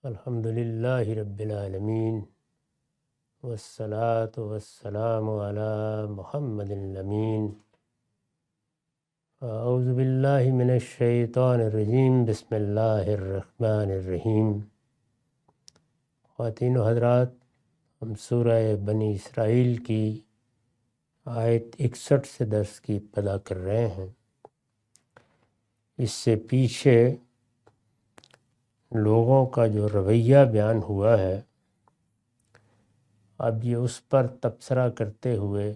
الحمدللہ رب العالمین والصلاة والسلام علی محمد الامین اعوذ باللہ من الشیطان الرجیم بسم اللہ الرحمن الرحیم۔ خواتین و حضرات، ہم سورہ بنی اسرائیل کی آیت 61 سے درس کی ابتدا کر رہے ہیں۔ اس سے پیچھے لوگوں کا جو رویہ بیان ہوا ہے، اب یہ اس پر تبصرہ کرتے ہوئے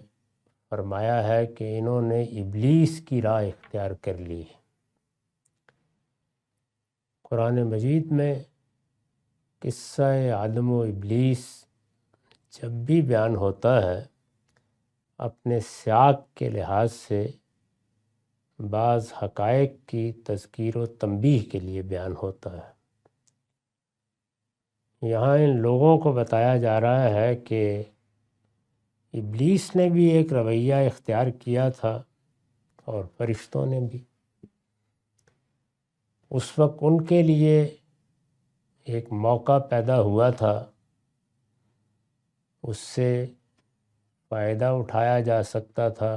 فرمایا ہے کہ انہوں نے ابلیس کی راہ اختیار کر لی۔ قرآن مجید میں قصہ آدم و ابلیس جب بھی بیان ہوتا ہے، اپنے سیاق کے لحاظ سے بعض حقائق کی تذکیر و تنبیہ کے لیے بیان ہوتا ہے۔ یہاں ان لوگوں کو بتایا جا رہا ہے کہ ابلیس نے بھی ایک رویہ اختیار کیا تھا اور فرشتوں نے بھی۔ اس وقت ان کے لیے ایک موقع پیدا ہوا تھا، اس سے فائدہ اٹھایا جا سکتا تھا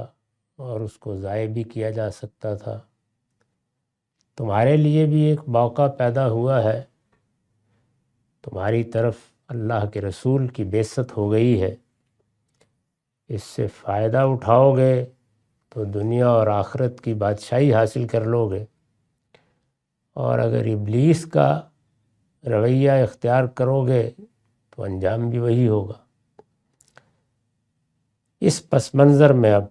اور اس کو ضائع بھی کیا جا سکتا تھا۔ تمہارے لیے بھی ایک موقع پیدا ہوا ہے، تمہاری طرف اللہ کے رسول کی بعثت ہو گئی ہے، اس سے فائدہ اٹھاؤ گے تو دنیا اور آخرت کی بادشاہی حاصل کر لو گے، اور اگر ابلیس کا رویہ اختیار کرو گے تو انجام بھی وہی ہوگا۔ اس پس منظر میں اب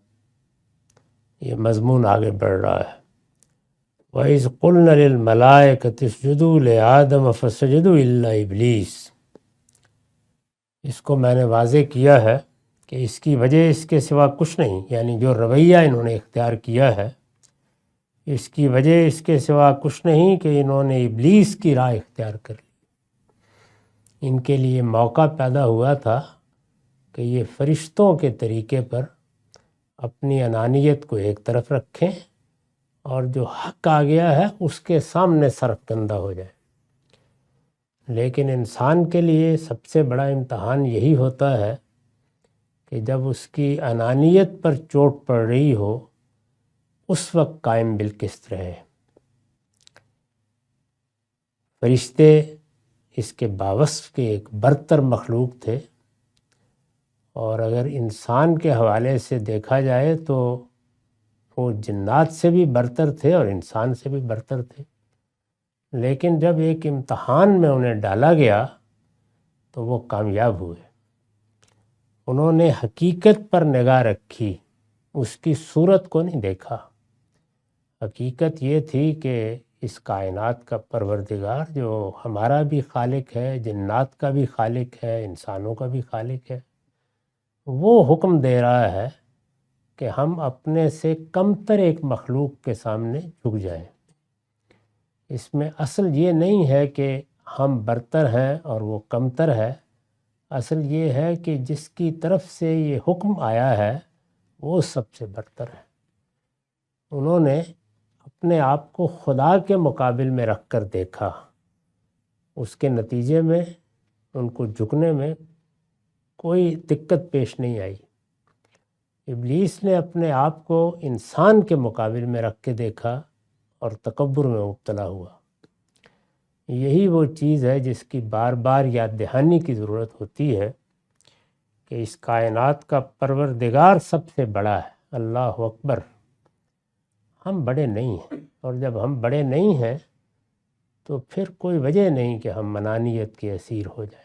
یہ مضمون آگے بڑھ رہا ہے۔ وَإِذْ قُلْنَا لِلْمَلَائِكَةِ اسْجُدُوا لِآدَمَ فَسَجَدُوا إِلَّا إِبْلِيسَ۔ اس کو میں نے واضح کیا ہے کہ اس کی وجہ اس کے سوا کچھ نہیں، یعنی جو رویہ انہوں نے اختیار کیا ہے اس کی وجہ اس کے سوا کچھ نہیں کہ انہوں نے ابلیس کی راہ اختیار کر لی۔ ان کے لیے موقع پیدا ہوا تھا کہ یہ فرشتوں کے طریقے پر اپنی انانیت کو ایک طرف رکھیں اور جو حق آ گیا ہے اس کے سامنے سرفکندہ ہو جائے۔ لیکن انسان کے لیے سب سے بڑا امتحان یہی ہوتا ہے کہ جب اس کی انانیت پر چوٹ پڑ رہی ہو اس وقت قائم بالقسط رہے۔ فرشتے اس کے باوصف کے ایک برتر مخلوق تھے، اور اگر انسان کے حوالے سے دیکھا جائے تو وہ جنات سے بھی برتر تھے اور انسان سے بھی برتر تھے، لیکن جب ایک امتحان میں انہیں ڈالا گیا تو وہ کامیاب ہوئے۔ انہوں نے حقیقت پر نگاہ رکھی، اس کی صورت کو نہیں دیکھا۔ حقیقت یہ تھی کہ اس کائنات کا پروردگار جو ہمارا بھی خالق ہے، جنات کا بھی خالق ہے، انسانوں کا بھی خالق ہے، وہ حکم دے رہا ہے کہ ہم اپنے سے کمتر ایک مخلوق کے سامنے جھک جائیں۔ اس میں اصل یہ نہیں ہے کہ ہم برتر ہیں اور وہ کمتر ہے، اصل یہ ہے کہ جس کی طرف سے یہ حکم آیا ہے وہ سب سے برتر ہے۔ انہوں نے اپنے آپ کو خدا کے مقابل میں رکھ کر دیکھا، اس کے نتیجے میں ان کو جھکنے میں کوئی دقت پیش نہیں آئی۔ ابلیس نے اپنے آپ کو انسان کے مقابل میں رکھ کے دیکھا اور تکبر میں مبتلا ہوا۔ یہی وہ چیز ہے جس کی بار بار یاد دہانی کی ضرورت ہوتی ہے کہ اس کائنات کا پروردگار سب سے بڑا ہے، اللہ اکبر۔ ہم بڑے نہیں ہیں، اور جب ہم بڑے نہیں ہیں تو پھر کوئی وجہ نہیں کہ ہم انانیت کے اسیر ہو جائیں۔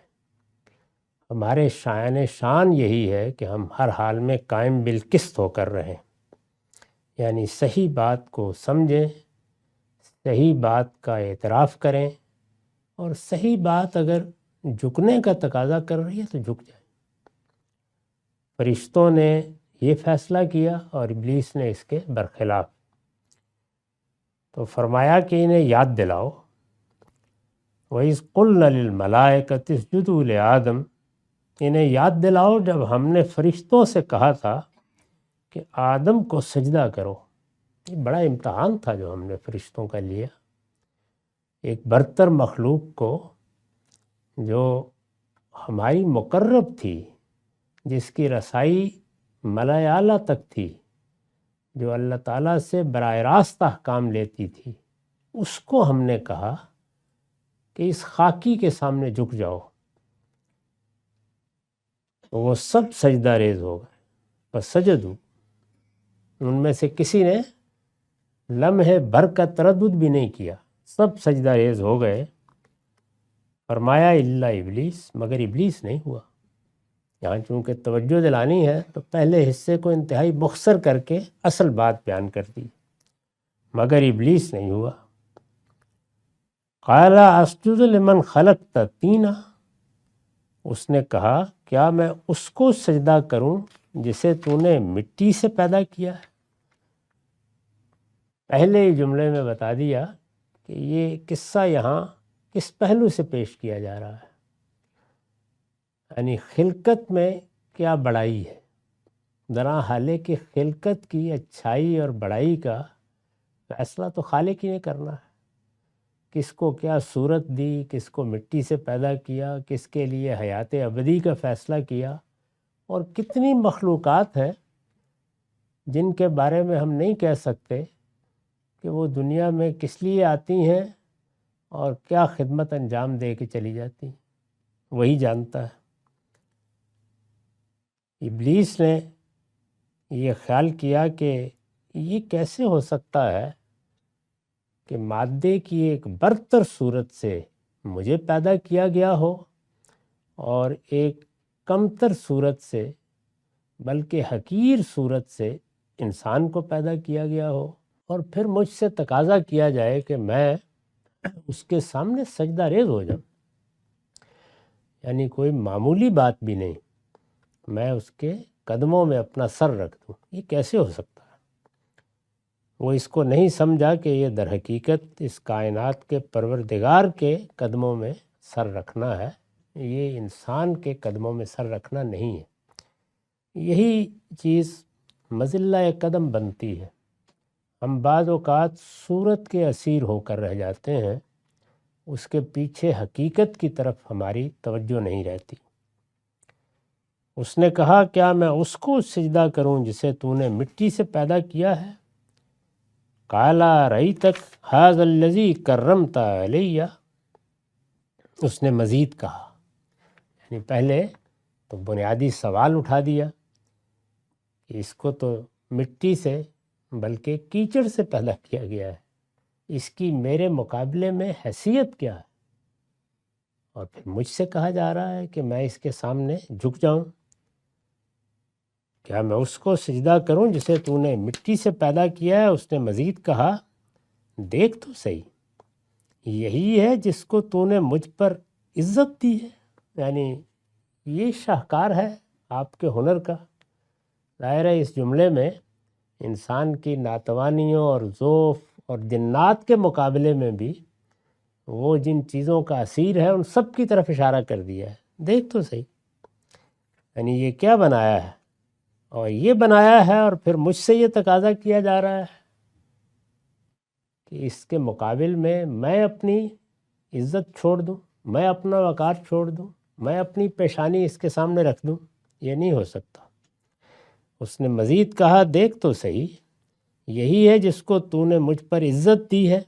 ہمارے شان یہی ہے کہ ہم ہر حال میں قائم بالقسط ہو کر رہیں، یعنی صحیح بات کو سمجھیں، صحیح بات کا اعتراف کریں، اور صحیح بات اگر جھکنے کا تقاضا کر رہی ہے تو جھک جائیں۔ فرشتوں نے یہ فیصلہ کیا اور ابلیس نے اس کے برخلاف۔ تو فرمایا کہ انہیں یاد دلاؤ، وَإِذْ قُلْنَا لِلْمَلَائِكَةِ اسْجُدُوا لِآدَمَ، انہیں یاد دلاؤ جب ہم نے فرشتوں سے کہا تھا کہ آدم کو سجدہ کرو۔ یہ بڑا امتحان تھا جو ہم نے فرشتوں کا لیا۔ ایک برتر مخلوق کو جو ہماری مقرب تھی، جس کی رسائی ملائے اعلیٰ تک تھی، جو اللہ تعالیٰ سے براہ راست احکام لیتی تھی، اس کو ہم نے کہا کہ اس خاکی کے سامنے جھک جاؤ، وہ سب سجدہ ریز ہو گئے، بس سجدو، ان میں سے کسی نے لمحے بھر کا تردد بھی نہیں کیا، سب سجدہ ریز ہو گئے۔ فرمایا الا ابلیس، مگر ابلیس نہیں ہوا۔ یہاں چونکہ توجہ دلانی ہے تو پہلے حصے کو انتہائی مختصر کر کے اصل بات بیان کر دی، مگر ابلیس نہیں ہوا۔ قال اسجد لمن خلقت طینا، اس نے کہا کیا میں اس کو سجدہ کروں جسے تو نے مٹی سے پیدا کیا ہے۔ پہلے ہی جملے میں بتا دیا کہ یہ قصہ یہاں کس پہلو سے پیش کیا جا رہا ہے، یعنی خلقت میں کیا بڑائی ہے، درا حالے کہ خلقت کی اچھائی اور بڑائی کا فیصلہ تو خالق ہی نے کرنا ہے۔ کس کو کیا صورت دی، کس کو مٹی سے پیدا کیا، کس کے لیے حیات ابدی کا فیصلہ کیا، اور کتنی مخلوقات ہیں جن کے بارے میں ہم نہیں کہہ سکتے کہ وہ دنیا میں کس لیے آتی ہیں اور کیا خدمت انجام دے کے چلی جاتی ہیں، وہی جانتا ہے۔ ابلیس نے یہ خیال کیا کہ یہ کیسے ہو سکتا ہے کہ مادے کی ایک برتر صورت سے مجھے پیدا کیا گیا ہو اور ایک کمتر صورت سے بلکہ حقیر صورت سے انسان کو پیدا کیا گیا ہو، اور پھر مجھ سے تقاضا کیا جائے کہ میں اس کے سامنے سجدہ ریز ہو جاؤں، یعنی کوئی معمولی بات بھی نہیں، میں اس کے قدموں میں اپنا سر رکھ دوں، یہ کیسے ہو سکتا ہے؟ وہ اس کو نہیں سمجھا کہ یہ در حقیقت اس کائنات کے پروردگار کے قدموں میں سر رکھنا ہے، یہ انسان کے قدموں میں سر رکھنا نہیں ہے۔ یہی چیز مذلہ قدم بنتی ہے، ہم بعض اوقات صورت کے اسیر ہو کر رہ جاتے ہیں، اس کے پیچھے حقیقت کی طرف ہماری توجہ نہیں رہتی۔ اس نے کہا کیا میں اس کو سجدہ کروں جسے تو نے مٹی سے پیدا کیا ہے؟ قال رأیتک ھذا الذی کرمت علیہ، اس نے مزید کہا، یعنی پہلے تو بنیادی سوال اٹھا دیا کہ اس کو تو مٹی سے بلکہ کیچڑ سے پیدا کیا گیا ہے، اس کی میرے مقابلے میں حیثیت کیا ہے؟ اور پھر مجھ سے کہا جا رہا ہے کہ میں اس کے سامنے جھک جاؤں، کیا میں اس کو سجدہ کروں جسے تو نے مٹی سے پیدا کیا ہے؟ اس نے مزید کہا دیکھ تو صحیح، یہی ہے جس کو تو نے مجھ پر عزت دی ہے، یعنی یہ شاہکار ہے آپ کے ہنر کا۔ ظاہر ہے اس جملے میں انسان کی ناتوانیوں اور ضعف اور جنات کے مقابلے میں بھی وہ جن چیزوں کا اسیر ہے ان سب کی طرف اشارہ کر دیا ہے، دیکھ تو صحیح، یعنی یہ کیا بنایا ہے، اور یہ بنایا ہے اور پھر مجھ سے یہ تقاضا کیا جا رہا ہے کہ اس کے مقابل میں اپنی عزت چھوڑ دوں، میں اپنا وقار چھوڑ دوں، میں اپنی پیشانی اس کے سامنے رکھ دوں، یہ نہیں ہو سکتا۔ اس نے مزید کہا دیکھ تو صحیح، یہی ہے جس کو تو نے مجھ پر عزت دی ہے۔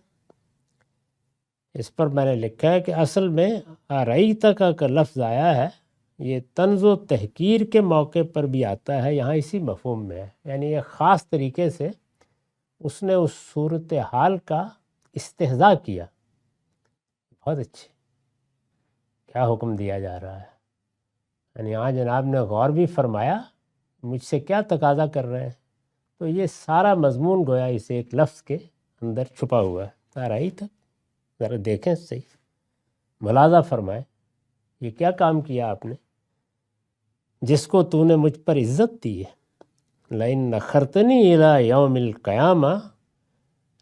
اس پر میں نے لکھا ہے کہ اصل میں ارأیتک کا لفظ آیا ہے، یہ طنز و تحقیر کے موقع پر بھی آتا ہے، یہاں اسی مفہوم میں ہے، یعنی ایک خاص طریقے سے اس نے اس صورتحال کا استہزاء کیا۔ بہت اچھے، کیا حکم دیا جا رہا ہے، یعنی یہاں جناب نے غور بھی فرمایا مجھ سے کیا تقاضا کر رہے ہیں، تو یہ سارا مضمون گویا اس ایک لفظ کے اندر چھپا ہوا ہے۔ ارأیتک، ذرا دیکھیں صحیح، ملاحظہ فرمائیں یہ کیا کام کیا آپ نے، جس کو تو نے مجھ پر عزت دی ہے۔ لئن اخرتنی الی یوم القیامہ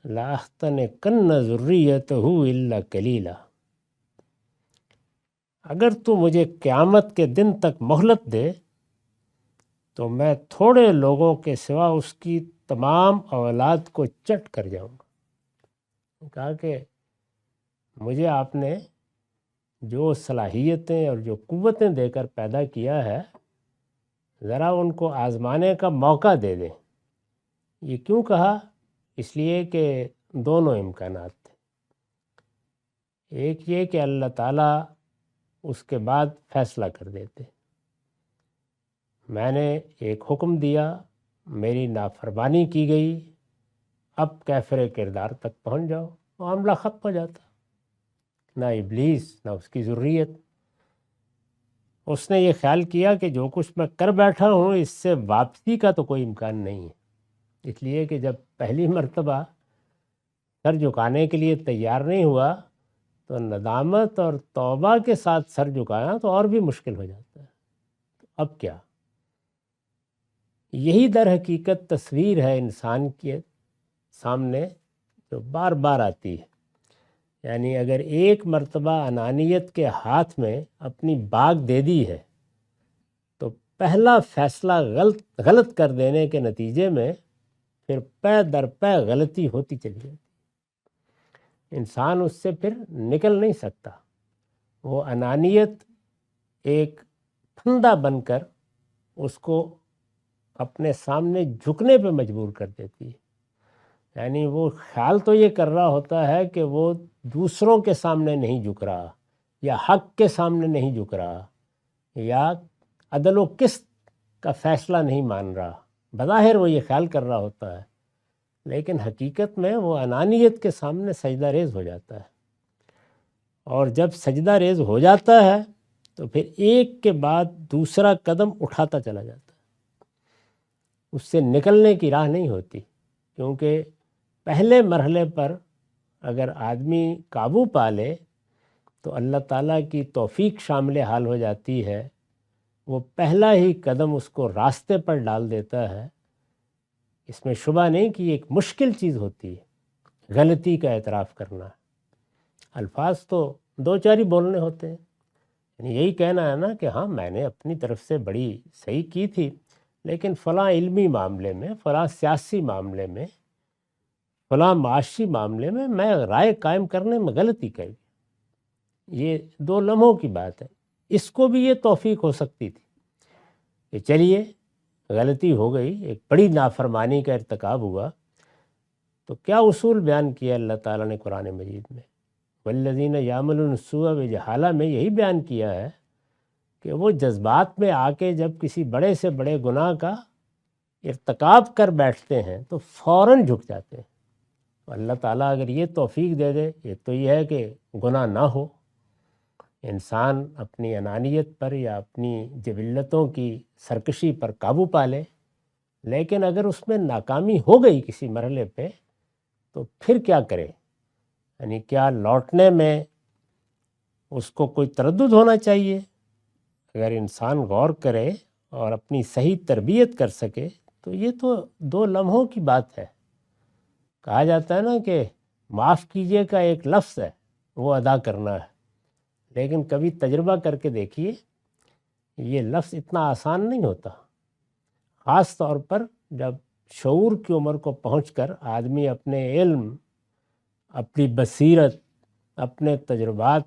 لاحتنکن ذریتہ الا قلیلا، اگر تو مجھے قیامت کے دن تک مہلت دے تو میں تھوڑے لوگوں کے سوا اس کی تمام اولاد کو چٹ کر جاؤں گا۔ کہا کہ مجھے آپ نے جو صلاحیتیں اور جو قوتیں دے کر پیدا کیا ہے، ذرا ان کو آزمانے کا موقع دے دیں۔ یہ کیوں کہا؟ اس لیے کہ دونوں امکانات تھے۔ ایک یہ کہ اللہ تعالیٰ اس کے بعد فیصلہ کر دیتے، میں نے ایک حکم دیا، میری نافرمانی کی گئی، اب کیفر کردار تک پہنچ جاؤ، معاملہ ختم ہو جاتا۔ نہ ابلیس نہ اس کی ذریت، اس نے یہ خیال کیا کہ جو کچھ میں کر بیٹھا ہوں اس سے واپسی کا تو کوئی امکان نہیں ہے، اس لیے کہ جب پہلی مرتبہ سر جھکانے کے لیے تیار نہیں ہوا تو ندامت اور توبہ کے ساتھ سر جھکانا تو اور بھی مشکل ہو جاتا ہے۔ تو اب کیا؟ یہی در حقیقت تصویر ہے انسان کے سامنے جو بار بار آتی ہے۔ یعنی اگر ایک مرتبہ انانیت کے ہاتھ میں اپنی باغ دے دی ہے تو پہلا فیصلہ غلط کر دینے کے نتیجے میں پھر پے در پے غلطی ہوتی چلی جاتی، انسان اس سے پھر نکل نہیں سکتا۔ وہ انانیت ایک پھندا بن کر اس کو اپنے سامنے جھکنے پہ مجبور کر دیتی ہے۔ یعنی وہ خیال تو یہ کر رہا ہوتا ہے کہ وہ دوسروں کے سامنے نہیں جھک رہا، یا حق کے سامنے نہیں جھک رہا، یا عدل و قسط کا فیصلہ نہیں مان رہا، بظاہر وہ یہ خیال کر رہا ہوتا ہے، لیکن حقیقت میں وہ انانیت کے سامنے سجدہ ریز ہو جاتا ہے۔ اور جب سجدہ ریز ہو جاتا ہے تو پھر ایک کے بعد دوسرا قدم اٹھاتا چلا جاتا ہے، اس سے نکلنے کی راہ نہیں ہوتی، کیونکہ پہلے مرحلے پر اگر آدمی قابو پا لے تو اللہ تعالیٰ کی توفیق شامل حال ہو جاتی ہے، وہ پہلا ہی قدم اس کو راستے پر ڈال دیتا ہے۔ اس میں شبہ نہیں کہ یہ ایک مشکل چیز ہوتی ہے، غلطی کا اعتراف کرنا۔ الفاظ تو دو چار ہی بولنے ہوتے ہیں، یعنی یہی کہنا ہے نا کہ ہاں میں نے اپنی طرف سے بڑی صحیح کی تھی، لیکن فلاں علمی معاملے میں، فلاں سیاسی معاملے میں، فلاں معاشی معاملے میں رائے قائم کرنے میں غلطی کری۔ یہ 2 لمحوں کی بات ہے، اس کو بھی یہ توفیق ہو سکتی تھی کہ چلیے غلطی ہو گئی، ایک بڑی نافرمانی کا ارتکاب ہوا، تو کیا اصول بیان کیا اللہ تعالیٰ نے قرآن مجید میں؟ والذین یعملون السوء بجہالہ میں یہی بیان کیا ہے کہ وہ جذبات میں آ کے جب کسی بڑے سے بڑے گناہ کا ارتکاب کر بیٹھتے ہیں تو فوراً جھک جاتے ہیں۔ اللہ تعالیٰ اگر یہ توفیق دے دے، ایک تو یہ ہے کہ گناہ نہ ہو، انسان اپنی انانیت پر یا اپنی جبلتوں کی سرکشی پر قابو پا لے، لیکن اگر اس میں ناکامی ہو گئی کسی مرحلے پہ تو پھر کیا کرے؟ یعنی کیا لوٹنے میں اس کو کوئی تردد ہونا چاہیے؟ اگر انسان غور کرے اور اپنی صحیح تربیت کر سکے تو یہ تو 2 لمحوں کی بات ہے۔ کہا جاتا ہے نا کہ معاف کیجیے کا ایک لفظ ہے، وہ ادا کرنا ہے، لیکن کبھی تجربہ کر کے دیکھیے یہ لفظ اتنا آسان نہیں ہوتا، خاص طور پر جب شعور کی عمر کو پہنچ کر آدمی اپنے علم، اپنی بصیرت، اپنے تجربات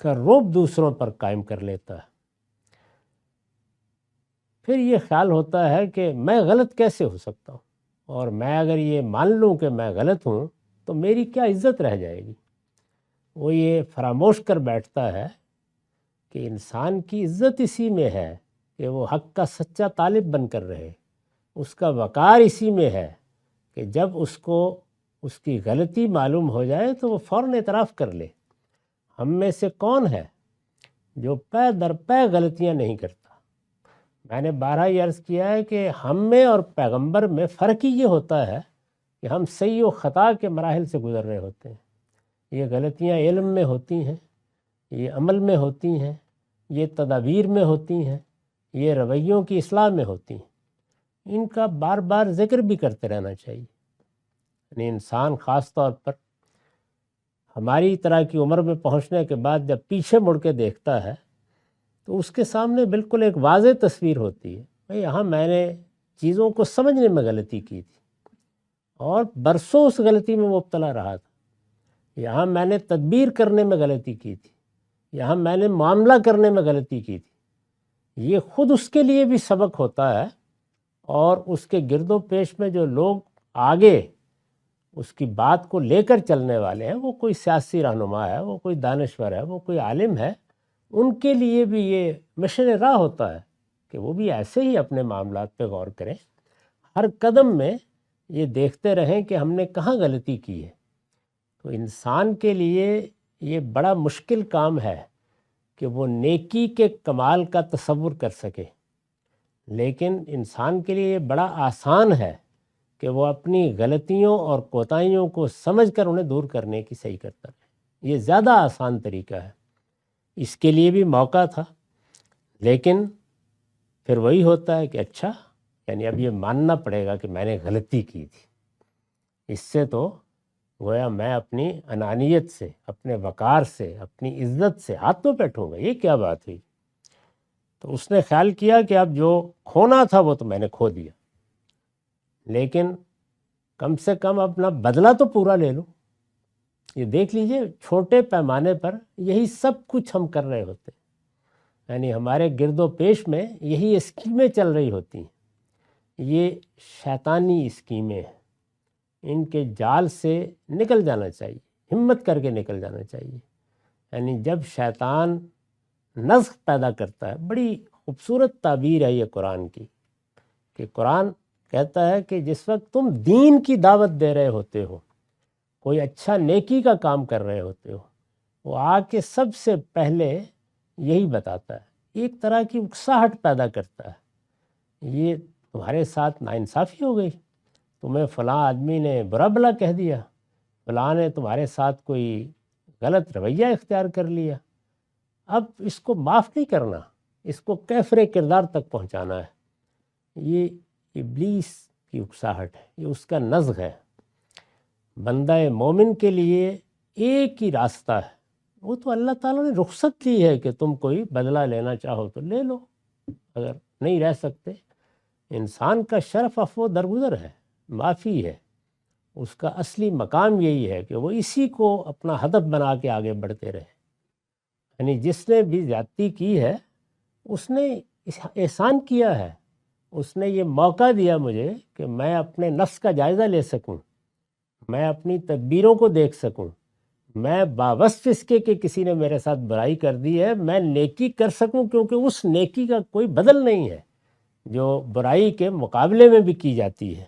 کا رعب دوسروں پر قائم کر لیتا ہے۔ پھر یہ خیال ہوتا ہے کہ میں غلط کیسے ہو سکتا ہوں، اور میں اگر یہ مان لوں کہ میں غلط ہوں تو میری کیا عزت رہ جائے گی۔ وہ یہ فراموش کر بیٹھتا ہے کہ انسان کی عزت اسی میں ہے کہ وہ حق کا سچا طالب بن کر رہے، اس کا وقار اسی میں ہے کہ جب اس کو اس کی غلطی معلوم ہو جائے تو وہ فوراً اعتراف کر لے۔ ہم میں سے کون ہے جو پے در پے غلطیاں نہیں کرتا؟ میں نے بارہا یہ عرض کیا ہے کہ ہم میں اور پیغمبر میں فرق ہی یہ ہوتا ہے کہ ہم صحیح و خطا کے مراحل سے گزر رہے ہوتے ہیں۔ یہ غلطیاں علم میں ہوتی ہیں، یہ عمل میں ہوتی ہیں، یہ تدابیر میں ہوتی ہیں، یہ رویوں کی اصلاح میں ہوتی ہیں۔ ان کا بار بار ذکر بھی کرتے رہنا چاہیے۔ یعنی انسان خاص طور پر ہماری طرح کی عمر میں پہنچنے کے بعد جب پیچھے مڑ کے دیکھتا ہے تو اس کے سامنے بالکل ایک واضح تصویر ہوتی ہے، بھئی یہاں میں نے چیزوں کو سمجھنے میں غلطی کی تھی اور برسوں اس غلطی میں مبتلا رہا تھا۔ یہاں میں نے تدبیر کرنے میں غلطی کی تھی، یہاں میں نے معاملہ کرنے میں غلطی کی تھی، یہ خود اس کے لیے بھی سبق ہوتا ہے، اور اس کے گرد و پیش میں جو لوگ آگے اس کی بات کو لے کر چلنے والے ہیں، وہ کوئی سیاسی رہنما ہے، وہ کوئی دانشور ہے، وہ کوئی عالم ہے، ان کے لیے بھی یہ مشن راہ ہوتا ہے کہ وہ بھی ایسے ہی اپنے معاملات پہ غور کریں، ہر قدم میں یہ دیکھتے رہیں کہ ہم نے کہاں غلطی کی ہے۔ تو انسان کے لیے یہ بڑا مشکل کام ہے کہ وہ نیکی کے کمال کا تصور کر سکے، لیکن انسان کے لیے یہ بڑا آسان ہے کہ وہ اپنی غلطیوں اور کوتاہیوں کو سمجھ کر انہیں دور کرنے کی صحیح کرتا رہے۔ یہ زیادہ آسان طریقہ ہے، اس کے لیے بھی موقع تھا، لیکن پھر وہی ہوتا ہے کہ اچھا، یعنی اب یہ ماننا پڑے گا کہ میں نے غلطی کی تھی، اس سے تو گویا میں اپنی انانیت سے، اپنے وقار سے، اپنی عزت سے ہاتھ تو بیٹھوں گا، یہ کیا بات ہوئی۔ تو اس نے خیال کیا کہ اب جو کھونا تھا وہ تو میں نے کھو دیا، لیکن کم سے کم اپنا بدلہ تو پورا لے لوں۔ یہ دیکھ لیجئے، چھوٹے پیمانے پر یہی سب کچھ ہم کر رہے ہوتے ہیں، یعنی ہمارے گرد و پیش میں یہی اسکیمیں چل رہی ہوتی ہیں، یہ شیطانی اسکیمیں ہیں، ان کے جال سے نکل جانا چاہیے، ہمت کر کے نکل جانا چاہیے۔ یعنی جب شیطان نزغ پیدا کرتا ہے، بڑی خوبصورت تعبیر ہے یہ قرآن کی، کہ قرآن کہتا ہے کہ جس وقت تم دین کی دعوت دے رہے ہوتے ہو، کوئی اچھا نیکی کا کام کر رہے ہوتے ہو، وہ آ کے سب سے پہلے یہی بتاتا ہے، ایک طرح کی اکساہٹ پیدا کرتا ہے، یہ تمہارے ساتھ ناانصافی ہو گئی، تمہیں فلاں آدمی نے برا بھلا کہہ دیا، فلاں نے تمہارے ساتھ کوئی غلط رویہ اختیار کر لیا، اب اس کو معاف نہیں کرنا، اس کو کیفر کردار تک پہنچانا ہے۔ یہ ابلیس کی اکساہٹ ہے، یہ اس کا نزغ ہے۔ بندہ مومن کے لیے ایک ہی راستہ ہے، وہ تو اللہ تعالیٰ نے رخصت دی ہے کہ تم کوئی بدلہ لینا چاہو تو لے لو، اگر نہیں رہ سکتے۔ انسان کا شرف عفو درگزر ہے، معافی ہے، اس کا اصلی مقام یہی ہے کہ وہ اسی کو اپنا ہدف بنا کے آگے بڑھتے رہے۔ یعنی جس نے بھی زیادتی کی ہے، اس نے احسان کیا ہے، اس نے یہ موقع دیا مجھے کہ میں اپنے نفس کا جائزہ لے سکوں، میں اپنی تدبیروں کو دیکھ سکوں، میں باوصف اس کے کہ کسی نے میرے ساتھ برائی کر دی ہے، میں نیکی کر سکوں، کیونکہ اس نیکی کا کوئی بدل نہیں ہے جو برائی کے مقابلے میں بھی کی جاتی ہے۔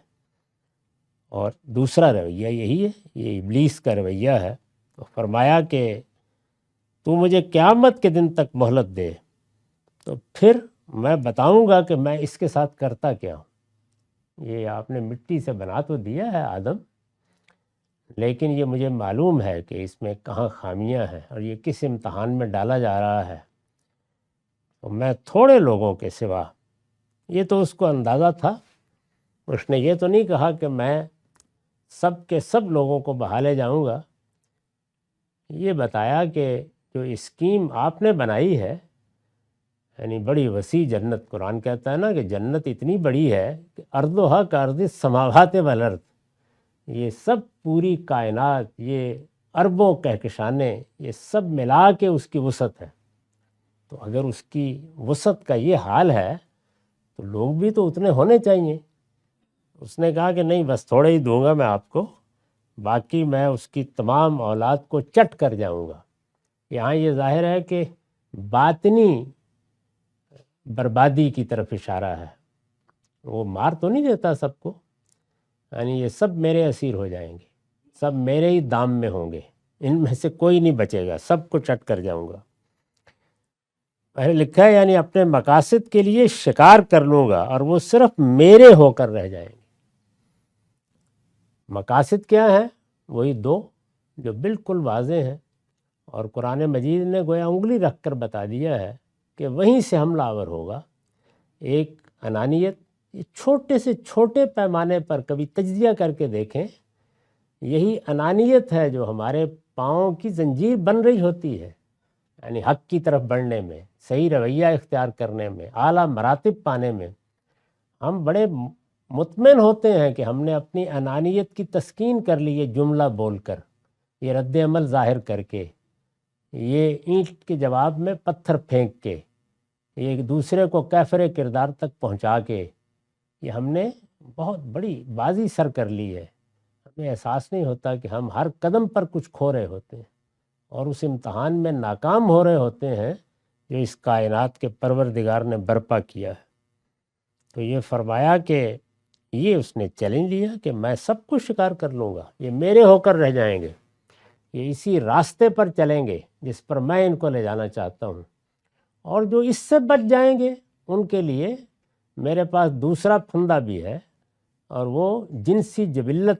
اور دوسرا رویہ یہی ہے، یہ ابلیس کا رویہ ہے۔ تو فرمایا کہ تو مجھے قیامت کے دن تک مہلت دے، تو پھر میں بتاؤں گا کہ میں اس کے ساتھ کرتا کیا ہوں۔ یہ آپ نے مٹی سے بنا تو دیا ہے آدم، لیکن یہ مجھے معلوم ہے کہ اس میں کہاں خامیاں ہیں اور یہ کس امتحان میں ڈالا جا رہا ہے۔ تو میں تھوڑے لوگوں کے سوا، یہ تو اس کو اندازہ تھا، اس نے یہ تو نہیں کہا کہ میں سب کے سب لوگوں کو بہا لے جاؤں گا۔ یہ بتایا کہ جو اسکیم آپ نے بنائی ہے، یعنی بڑی وسیع جنت، قرآن کہتا ہے نا کہ جنت اتنی بڑی ہے کہ ارضھا کارض السماوات والارض، یہ سب پوری کائنات، یہ اربوں کہکشانے، یہ سب ملا کے اس کی وسعت ہے۔ تو اگر اس کی وسعت کا یہ حال ہے تو لوگ بھی تو اتنے ہونے چاہیے۔ اس نے کہا کہ نہیں، بس تھوڑے ہی دوں گا میں آپ کو، باقی میں اس کی تمام اولاد کو چٹ کر جاؤں گا۔ یہاں یہ ظاہر ہے کہ باطنی بربادی کی طرف اشارہ ہے، وہ مار تو نہیں دیتا سب کو، یعنی یہ سب میرے اسیر ہو جائیں گے، سب میرے ہی دام میں ہوں گے، ان میں سے کوئی نہیں بچے گا، سب کو چٹ کر جاؤں گا۔ پہلے لکھا ہے یعنی اپنے مقاصد کے لیے شکار کر لوں گا اور وہ صرف میرے ہو کر رہ جائیں گے۔ مقاصد کیا ہیں؟ وہی دو جو بالکل واضح ہیں، اور قرآن مجید نے گویا انگلی رکھ کر بتا دیا ہے کہ وہیں سے حملہ آور ہوگا۔ ایک انانیت، یہ چھوٹے سے چھوٹے پیمانے پر کبھی تجزیہ کر کے دیکھیں، یہی انانیت ہے جو ہمارے پاؤں کی زنجیر بن رہی ہوتی ہے، یعنی حق کی طرف بڑھنے میں، صحیح رویہ اختیار کرنے میں، اعلیٰ مراتب پانے میں۔ ہم بڑے مطمئن ہوتے ہیں کہ ہم نے اپنی انانیت کی تسکین کر لی ہے جملہ بول کر، یہ رد عمل ظاہر کر کے، یہ اینٹ کے جواب میں پتھر پھینک کے، یہ ایک دوسرے کو کیفر کردار تک پہنچا کے، یہ ہم نے بہت بڑی بازی سر کر لی ہے۔ ہمیں احساس نہیں ہوتا کہ ہم ہر قدم پر کچھ کھو رہے ہوتے ہیں اور اس امتحان میں ناکام ہو رہے ہوتے ہیں جو اس کائنات کے پروردگار نے برپا کیا ہے۔ تو یہ فرمایا کہ یہ اس نے چیلنج لیا کہ میں سب کچھ شکار کر لوں گا، یہ میرے ہو کر رہ جائیں گے، یہ اسی راستے پر چلیں گے جس پر میں ان کو لے جانا چاہتا ہوں، اور جو اس سے بچ جائیں گے ان کے لیے میرے پاس دوسرا پھندا بھی ہے، اور وہ جنسی جبلت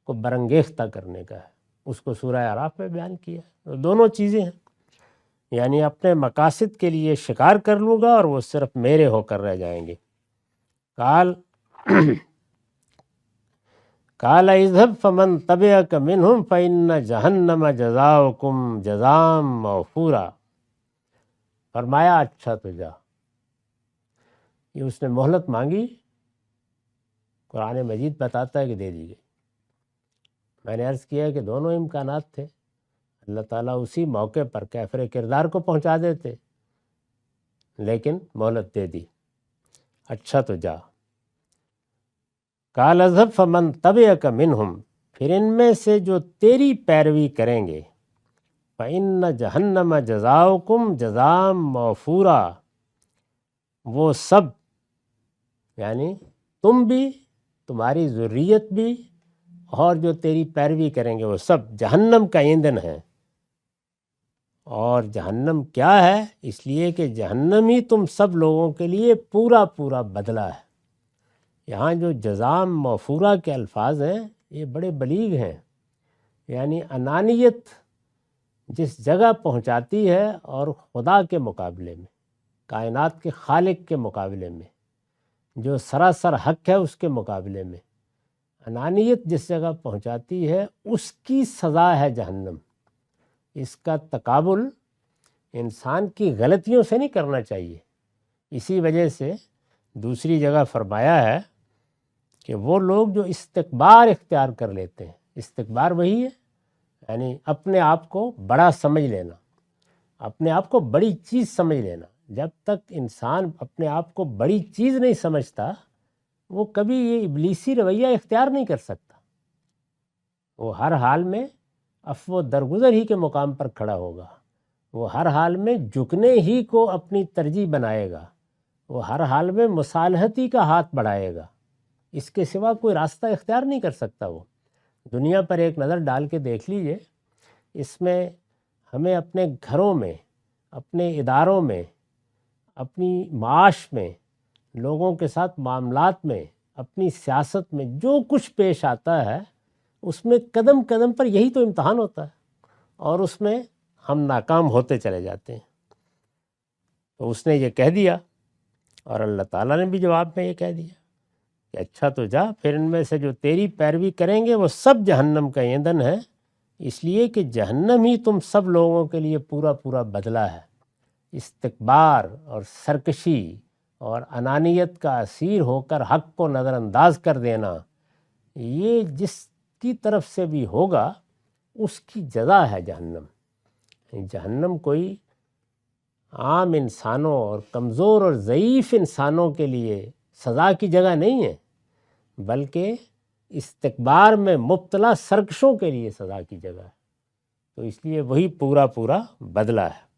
کو برانگیختہ کرنے کا ہے۔ اس کو سورہ اعراف میں بیان کیا ہے۔ دونوں چیزیں ہیں، یعنی اپنے مقاصد کے لیے شکار کر لوں گا اور وہ صرف میرے ہو کر رہ جائیں گے۔ قال اذهب فمن تبعك منهم فإن جہنم جزاؤکم جزاء موفورا۔ فرمایا اچھا تو جا۔ یہ اس نے مہلت مانگی، قرآن مجید بتاتا ہے کہ دے دی گئی۔ میں نے عرض کیا کہ دونوں امکانات تھے، اللہ تعالیٰ اسی موقع پر کیفر کردار کو پہنچا دیتے، لیکن مہلت دے دی۔ اچھا تو جا۔ قال اذهب فمن تبعك منهم، پھر ان میں سے جو تیری پیروی کریں گے، فإن جہنم جزاؤکم جزاء موفورا، وہ سب یعنی تم بھی، تمہاری ذریت بھی، اور جو تیری پیروی کریں گے وہ سب جہنم کا ایندھن ہے۔ اور جہنم کیا ہے؟ اس لیے کہ جہنم ہی تم سب لوگوں کے لیے پورا پورا بدلہ ہے۔ یہاں جو جزاء موفورہ کے الفاظ ہیں یہ بڑے بلیغ ہیں، یعنی انانیت جس جگہ پہنچاتی ہے، اور خدا کے مقابلے میں، کائنات کے خالق کے مقابلے میں، جو سراسر حق ہے اس کے مقابلے میں انانیت جس جگہ پہنچاتی ہے، اس کی سزا ہے جہنم۔ اس کا تقابل انسان کی غلطیوں سے نہیں کرنا چاہیے۔ اسی وجہ سے دوسری جگہ فرمایا ہے کہ وہ لوگ جو استکبار اختیار کر لیتے ہیں، استکبار وہی ہے یعنی اپنے آپ کو بڑا سمجھ لینا، اپنے آپ کو بڑی چیز سمجھ لینا۔ جب تک انسان اپنے آپ کو بڑی چیز نہیں سمجھتا، وہ کبھی یہ ابلیسی رویہ اختیار نہیں کر سکتا۔ وہ ہر حال میں عفو درگزر ہی کے مقام پر کھڑا ہوگا، وہ ہر حال میں جھکنے ہی کو اپنی ترجیح بنائے گا، وہ ہر حال میں مصالحتی کا ہاتھ بڑھائے گا، اس کے سوا کوئی راستہ اختیار نہیں کر سکتا۔ وہ دنیا پر ایک نظر ڈال کے دیکھ لیجئے، اس میں ہمیں اپنے گھروں میں، اپنے اداروں میں، اپنی معاش میں، لوگوں کے ساتھ معاملات میں، اپنی سیاست میں جو کچھ پیش آتا ہے، اس میں قدم قدم پر یہی تو امتحان ہوتا ہے، اور اس میں ہم ناکام ہوتے چلے جاتے ہیں۔ تو اس نے یہ کہہ دیا، اور اللہ تعالیٰ نے بھی جواب میں یہ کہہ دیا کہ اچھا تو جا، پھر ان میں سے جو تیری پیروی کریں گے وہ سب جہنم کا ایندھن ہے، اس لیے کہ جہنم ہی تم سب لوگوں کے لیے پورا پورا بدلہ ہے۔ استکبار اور سرکشی اور انانیت کا اسیر ہو کر حق کو نظر انداز کر دینا، یہ جس کی طرف سے بھی ہوگا اس کی جزا ہے جہنم۔ جہنم کوئی عام انسانوں اور کمزور اور ضعیف انسانوں کے لیے سزا کی جگہ نہیں ہے، بلکہ استکبار میں مبتلا سرکشوں کے لیے سزا کی جگہ ہے۔ تو اس لیے وہی پورا پورا بدلہ ہے۔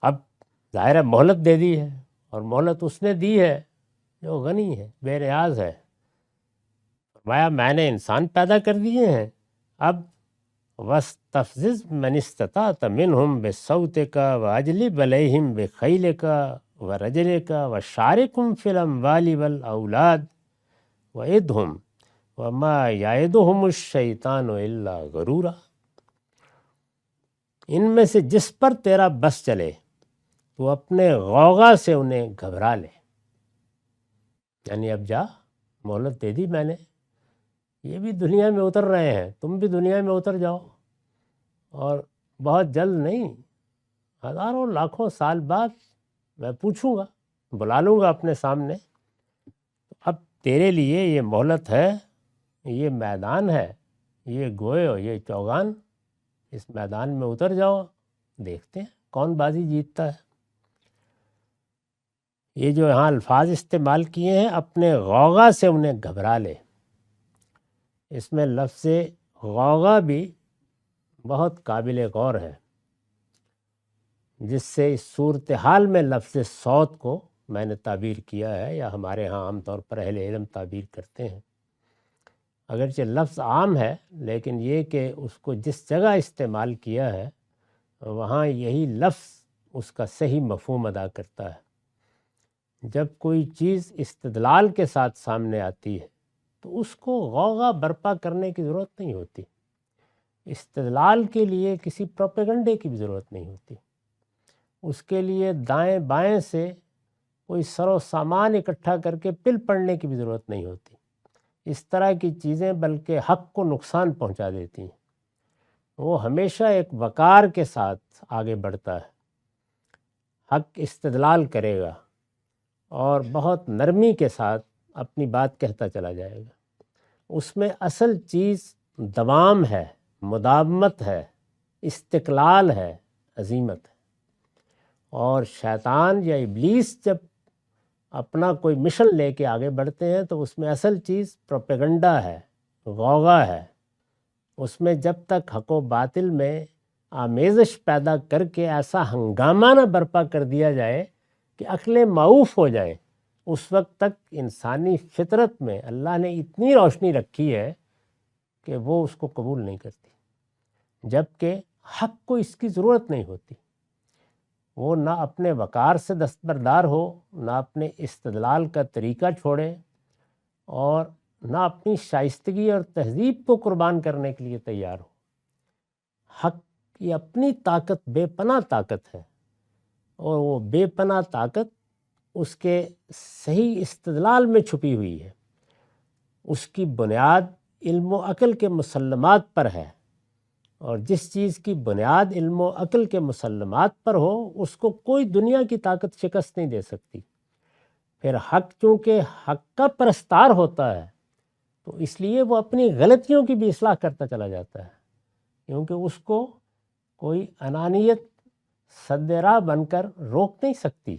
اب ظاہر ہے مہلت دے دی ہے، اور مہلت اس نے دی ہے جو غنی ہے، بے نیاز ہے۔ فرمایا میں نے انسان پیدا کر دیے ہیں، اب وَاسْتَفْزِزْ مَنِ اسْتَطَعْتَ مِنْهُمْ بِصَوْتِكَ وَأَجْلِبْ عَلَيْهِمْ بِخَيْلِكَ وَرَجِلِكَ وَشَارِكْهُمْ فِي الْأَمْوَالِ وَالْأَوْلَادِ وَعِدْهُمْ وَمَا يَعِدُهُمُ الشَّيْطَانُ إِلَّا غَرُورًا۔ ان میں سے جس پر تیرا بس چلے تو اپنے غوغا سے انہیں گھبرا لے، یعنی اب جا، مہلت دے دی میں نے، یہ بھی دنیا میں اتر رہے ہیں، تم بھی دنیا میں اتر جاؤ، اور بہت جلد نہیں، ہزاروں لاکھوں سال بعد میں پوچھوں گا، بلا لوں گا اپنے سامنے۔ اب تیرے لیے یہ مہلت ہے، یہ میدان ہے، یہ گوئے اور یہ چوگان، اس میدان میں اتر جاؤ، دیکھتے ہیں کون بازی جیتتا ہے۔ یہ جو یہاں الفاظ استعمال کیے ہیں، اپنے غوغا سے انہیں گھبرا لے، اس میں لفظ غوغا بھی بہت قابل غور ہے، جس سے اس صورتحال میں لفظ صوت کو میں نے تعبیر کیا ہے، یا ہمارے ہاں عام طور پر اہل علم تعبیر کرتے ہیں۔ اگرچہ لفظ عام ہے، لیکن یہ کہ اس کو جس جگہ استعمال کیا ہے وہاں یہی لفظ اس کا صحیح مفہوم ادا کرتا ہے۔ جب کوئی چیز استدلال کے ساتھ سامنے آتی ہے تو اس کو غوغا برپا کرنے کی ضرورت نہیں ہوتی، استدلال کے لیے کسی پروپیگنڈے کی بھی ضرورت نہیں ہوتی، اس کے لیے دائیں بائیں سے کوئی سر و سامان اکٹھا کر کے پل پڑنے کی بھی ضرورت نہیں ہوتی۔ اس طرح کی چیزیں بلکہ حق کو نقصان پہنچا دیتی ہیں۔ وہ ہمیشہ ایک وقار کے ساتھ آگے بڑھتا ہے، حق استدلال کرے گا اور بہت نرمی کے ساتھ اپنی بات کہتا چلا جائے گا۔ اس میں اصل چیز دوام ہے، مداومت ہے، استقلال ہے، عزیمت ہے۔ اور شیطان یا ابلیس جب اپنا کوئی مشن لے کے آگے بڑھتے ہیں تو اس میں اصل چیز پروپیگنڈا ہے، غوغا ہے۔ اس میں جب تک حق و باطل میں آمیزش پیدا کر کے ایسا ہنگامہ نہ برپا کر دیا جائے کہ عقلیں معوف ہو جائیں، اس وقت تک انسانی فطرت میں اللہ نے اتنی روشنی رکھی ہے کہ وہ اس کو قبول نہیں کرتی، جبکہ حق کو اس کی ضرورت نہیں ہوتی۔ وہ نہ اپنے وقار سے دستبردار ہو، نہ اپنے استدلال کا طریقہ چھوڑے، اور نہ اپنی شائستگی اور تہذیب کو قربان کرنے کے لیے تیار ہو۔ حق کی اپنی طاقت بے پناہ طاقت ہے، اور وہ بے پناہ طاقت اس کے صحیح استدلال میں چھپی ہوئی ہے۔ اس کی بنیاد علم و عقل کے مسلمات پر ہے، اور جس چیز کی بنیاد علم و عقل کے مسلمات پر ہو اس کو کوئی دنیا کی طاقت شکست نہیں دے سکتی۔ پھر حق چونکہ حق کا پرستار ہوتا ہے تو اس لیے وہ اپنی غلطیوں کی بھی اصلاح کرتا چلا جاتا ہے، کیونکہ اس کو کوئی انانیت سد راہ بن کر روک نہیں سکتی۔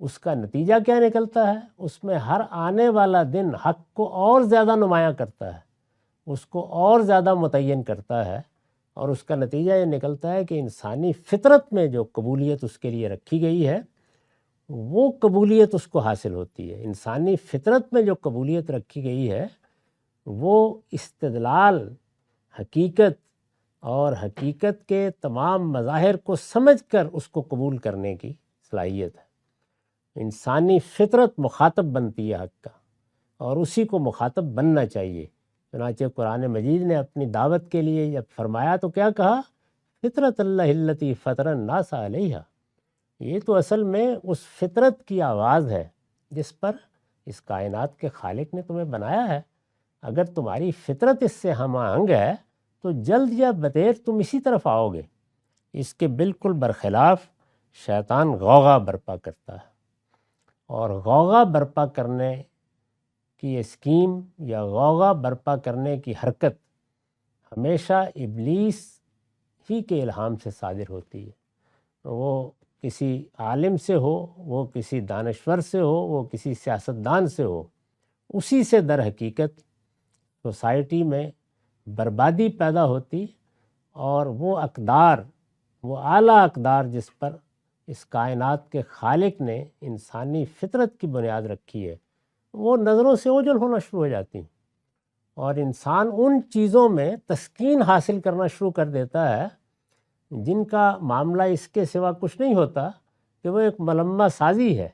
اس کا نتیجہ کیا نکلتا ہے؟ اس میں ہر آنے والا دن حق کو اور زیادہ نمایاں کرتا ہے، اس کو اور زیادہ متعین کرتا ہے، اور اس کا نتیجہ یہ نکلتا ہے کہ انسانی فطرت میں جو قبولیت اس کے لیے رکھی گئی ہے وہ قبولیت اس کو حاصل ہوتی ہے۔ انسانی فطرت میں جو قبولیت رکھی گئی ہے وہ استدلال، حقیقت اور حقیقت کے تمام مظاہر کو سمجھ کر اس کو قبول کرنے کی صلاحیت ہے۔ انسانی فطرت مخاطب بنتی ہے حق کا، اور اسی کو مخاطب بننا چاہیے۔ چنانچہ قرآن مجید نے اپنی دعوت کے لیے جب فرمایا تو کیا کہا؟ فطرت اللہ التی فطر الناس علیہا۔ یہ تو اصل میں اس فطرت کی آواز ہے جس پر اس کائنات کے خالق نے تمہیں بنایا ہے۔ اگر تمہاری فطرت اس سے ہم آہنگ ہے تو جلد یا بدیر تم اسی طرف آؤ گے۔ اس کے بالکل برخلاف شیطان غوغا برپا کرتا ہے، اور غوغا برپا کرنے کی اسکیم یا غوغا برپا کرنے کی حرکت ہمیشہ ابلیس ہی کے الہام سے صادر ہوتی ہے۔ وہ کسی عالم سے ہو، وہ کسی دانشور سے ہو، وہ کسی سیاستدان سے ہو، اسی سے در حقیقت سوسائٹی میں بربادی پیدا ہوتی، اور وہ اقدار، وہ اعلیٰ اقدار جس پر اس کائنات کے خالق نے انسانی فطرت کی بنیاد رکھی ہے، وہ نظروں سے اوجھل ہونا شروع ہو جاتی ہیں، اور انسان ان چیزوں میں تسکین حاصل کرنا شروع کر دیتا ہے جن کا معاملہ اس کے سوا کچھ نہیں ہوتا کہ وہ ایک ملمہ سازی ہے۔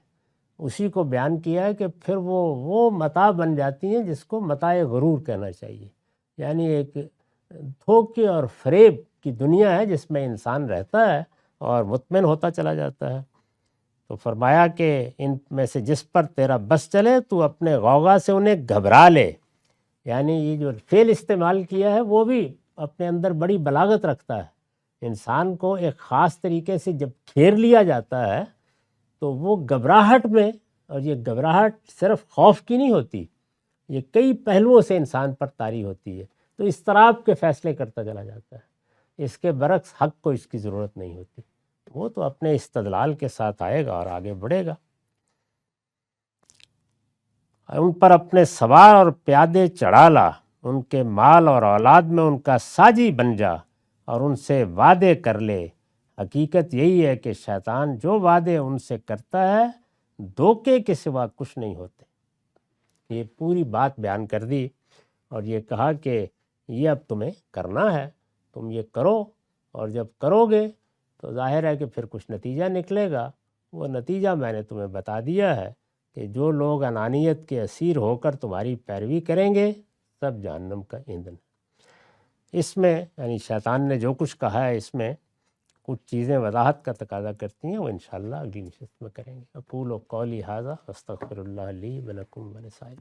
اسی کو بیان کیا ہے کہ پھر وہ متاع بن جاتی ہیں جس کو متاع غرور کہنا چاہیے، یعنی ایک دھوکے اور فریب کی دنیا ہے جس میں انسان رہتا ہے اور مطمئن ہوتا چلا جاتا ہے۔ تو فرمایا کہ ان میں سے جس پر تیرا بس چلے تو اپنے غوغا سے انہیں گھبرا لے، یعنی یہ جو فعل استعمال کیا ہے وہ بھی اپنے اندر بڑی بلاغت رکھتا ہے۔ انسان کو ایک خاص طریقے سے جب گھیر لیا جاتا ہے تو وہ گھبراہٹ میں، اور یہ گھبراہٹ صرف خوف کی نہیں ہوتی، یہ کئی پہلوؤں سے انسان پر طاری ہوتی ہے۔ تو اضطراب کے فیصلے کرتا چلا جاتا ہے، اس کے برعکس حق کو اس کی ضرورت نہیں ہوتی، وہ تو اپنے استدلال کے ساتھ آئے گا اور آگے بڑھے گا۔ ان پر اپنے سوار اور پیادے چڑھا لا، ان کے مال اور اولاد میں ان کا ساجی بن جا اور ان سے وعدے کر لے۔ حقیقت یہی ہے کہ شیطان جو وعدے ان سے کرتا ہے دھوکے کے سوا کچھ نہیں ہوتے۔ یہ پوری بات بیان کر دی اور یہ کہا کہ یہ اب تمہیں کرنا ہے، تم یہ کرو، اور جب کرو گے تو ظاہر ہے کہ پھر کچھ نتیجہ نکلے گا۔ وہ نتیجہ میں نے تمہیں بتا دیا ہے کہ جو لوگ انانیت کے اسیر ہو کر تمہاری پیروی کریں گے سب جہنم کا ایندھن ہے۔ اس میں یعنی شیطان نے جو کچھ کہا ہے اس میں کچھ چیزیں وضاحت کا تقاضا کرتی ہیں، وہ انشاءاللہ اگلی نشست میں کریں گے۔ اقول قولی ھذا واستغفر اللہ لی ولکم ولسائر